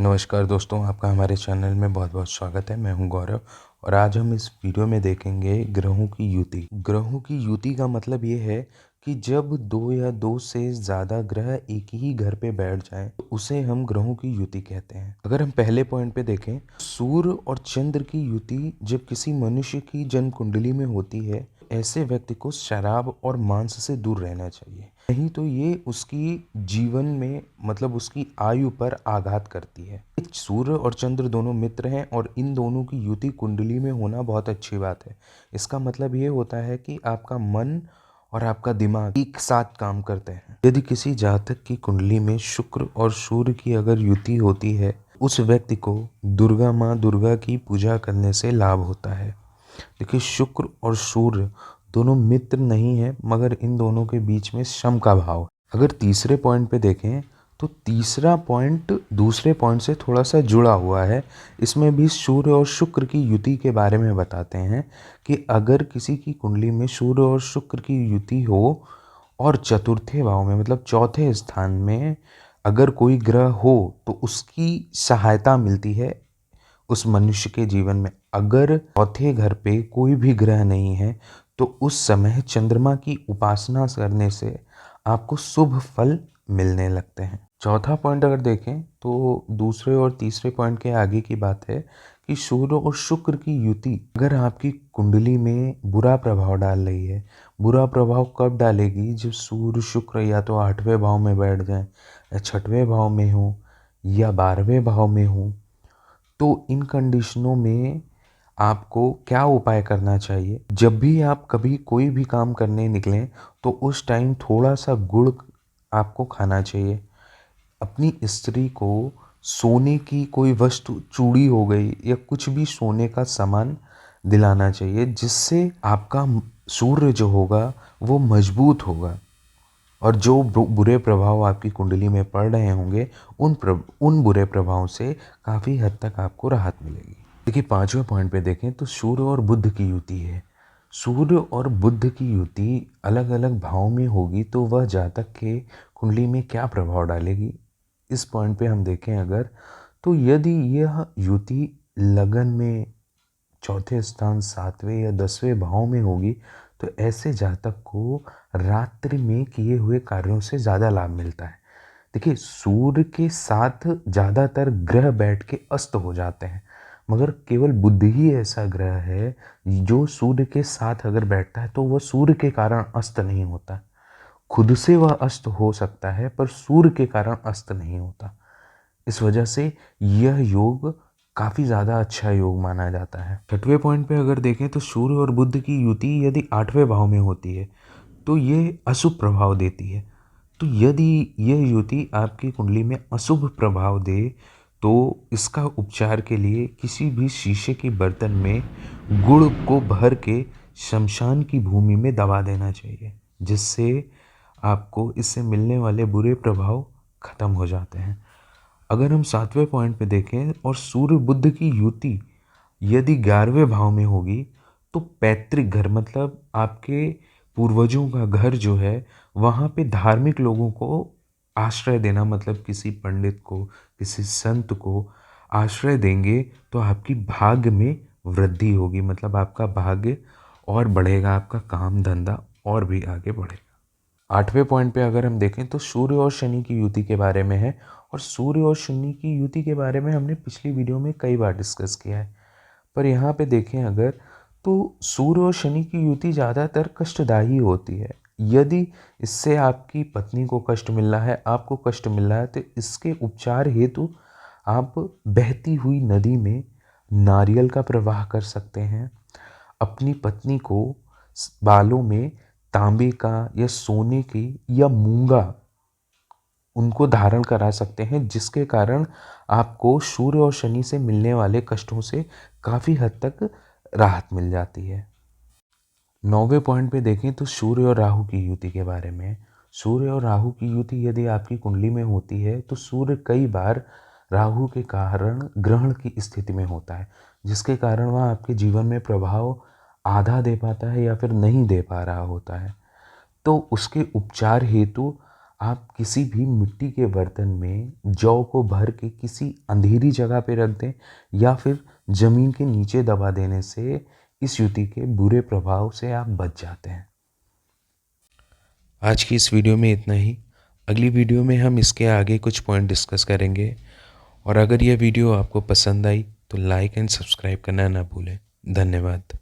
नमस्कार दोस्तों, आपका हमारे चैनल में बहुत बहुत स्वागत है। मैं हूं गौरव और आज हम इस वीडियो में देखेंगे ग्रहों की युति। ग्रहों की युति का मतलब ये है कि जब दो या दो से ज़्यादा ग्रह एक ही घर पे बैठ जाएं तो उसे हम ग्रहों की युति कहते हैं। अगर हम पहले पॉइंट पे देखें, सूर्य और चंद्र की युति जब किसी मनुष्य की जन्म कुंडली में होती है, ऐसे व्यक्ति को शराब और मांस से दूर रहना चाहिए, नहीं तो ये उसकी जीवन में मतलब उसकी आयु पर आघात करती है। सूर्य और चंद्र दोनों मित्र हैं और इन दोनों की युति कुंडली में होना बहुत अच्छी बात है। इसका मतलब ये होता है कि आपका मन और आपका दिमाग एक साथ काम करते हैं। यदि किसी जातक की कुंडली में शुक्र और सूर्य की अगर युति होती है, उस व्यक्ति को दुर्गा माँ दुर्गा की पूजा करने से लाभ होता है। देखिए, शुक्र और सूर्य दोनों मित्र नहीं है, मगर इन दोनों के बीच में सम का भाव है। अगर तीसरे पॉइंट पे देखें तो तीसरा पॉइंट दूसरे पॉइंट से थोड़ा सा जुड़ा हुआ है। इसमें भी सूर्य और शुक्र की युति के बारे में बताते हैं कि अगर किसी की कुंडली में सूर्य और शुक्र की युति हो और चतुर्थे भाव में मतलब चौथे स्थान में अगर कोई ग्रह हो तो उसकी सहायता मिलती है उस मनुष्य के जीवन में। अगर चौथे घर पे कोई भी ग्रह नहीं है तो उस समय चंद्रमा की उपासना करने से आपको शुभ फल मिलने लगते हैं। चौथा पॉइंट अगर देखें तो दूसरे और तीसरे पॉइंट के आगे की बात है कि सूर्य और शुक्र की युति अगर आपकी कुंडली में बुरा प्रभाव डाल रही है। बुरा प्रभाव कब डालेगी? जब सूर्य शुक्र या तो 8वें भाव में बैठ जाए या 6वें भाव में हो या 12वें भाव में हो। तो इन कंडीशनों में आपको क्या उपाय करना चाहिए? जब भी आप कभी कोई भी काम करने निकलें तो उस टाइम थोड़ा सा गुड़ आपको खाना चाहिए। अपनी स्त्री को सोने की कोई वस्तु, चूड़ी हो गई या कुछ भी सोने का सामान दिलाना चाहिए, जिससे आपका सूर्य जो होगा वो मजबूत होगा और जो बुरे प्रभाव आपकी कुंडली में पड़ रहे होंगे उन बुरे प्रभावों से काफ़ी हद तक आपको राहत मिलेगी। देखिए, 5वें पॉइंट पे देखें तो सूर्य और बुध की युति है। सूर्य और बुध की युति अलग अलग भाव में होगी तो वह जातक के कुंडली में क्या प्रभाव डालेगी, इस पॉइंट पे हम देखें अगर, तो यदि यह युति लगन में चौथे स्थान 7वें या 10वें भाव में होगी तो ऐसे जातक को रात्रि में किए हुए कार्यों से ज़्यादा लाभ मिलता है। देखिए, सूर्य के साथ ज़्यादातर ग्रह बैठ के अस्त हो जाते हैं, मगर केवल बुध ही ऐसा ग्रह है जो सूर्य के साथ अगर बैठता है तो वह सूर्य के कारण अस्त नहीं होता। खुद से वह अस्त हो सकता है पर सूर्य के कारण अस्त नहीं होता। इस वजह से यह योग काफ़ी ज़्यादा अच्छा योग माना जाता है। 6वें पॉइंट पे अगर देखें तो सूर्य और बुध की युति यदि 8वें भाव में होती है तो ये अशुभ प्रभाव देती है। तो यदि यह युति आपकी कुंडली में अशुभ प्रभाव दे तो इसका उपचार के लिए किसी भी शीशे के बर्तन में गुड़ को भर के शमशान की भूमि में दबा देना चाहिए, जिससे आपको इससे मिलने वाले बुरे प्रभाव खत्म हो जाते हैं। अगर हम 7वें पॉइंट पे देखें और सूर्य बुध की युति यदि 11वें भाव में होगी तो पैतृक घर मतलब आपके पूर्वजों का घर जो है वहाँ पे धार्मिक लोगों को आश्रय देना, मतलब किसी पंडित को, किसी संत को आश्रय देंगे तो आपकी भाग्य में वृद्धि होगी, मतलब आपका भाग्य और बढ़ेगा, आपका काम धंधा और भी आगे बढ़ेगा। 8वें पॉइंट पे अगर हम देखें तो सूर्य और शनि की युति के बारे में है और सूर्य और शनि की युति के बारे में हमने पिछली वीडियो में कई बार डिस्कस किया है। पर यहाँ पे देखें अगर, तो सूर्य और शनि की युति ज़्यादातर कष्टदायी होती है। यदि इससे आपकी पत्नी को कष्ट मिल रहा है, आपको कष्ट मिल रहा है, तो इसके उपचार हेतु आप बहती हुई नदी में नारियल का प्रवाह कर सकते हैं। अपनी पत्नी को बालों में तांबे का या सोने की या मूंगा उनको धारण करा सकते हैं, जिसके कारण आपको सूर्य और शनि से मिलने वाले कष्टों से काफ़ी हद तक राहत मिल जाती है। 9वें पॉइंट पे देखें तो सूर्य और राहु की युति के बारे में। सूर्य और राहु की युति यदि आपकी कुंडली में होती है तो सूर्य कई बार राहु के कारण ग्रहण की स्थिति में होता है, जिसके कारण वह आपके जीवन में प्रभाव आधा दे पाता है या फिर नहीं दे पा रहा होता है। तो उसके उपचार हेतु आप किसी भी मिट्टी के बर्तन में जौ को भर के किसी अंधेरी जगह पे रख दें या फिर ज़मीन के नीचे दबा देने से इस युति के बुरे प्रभाव से आप बच जाते हैं। आज की इस वीडियो में इतना ही। अगली वीडियो में हम इसके आगे कुछ पॉइंट डिस्कस करेंगे और अगर यह वीडियो आपको पसंद आई तो लाइक एंड सब्सक्राइब करना ना भूलें। धन्यवाद।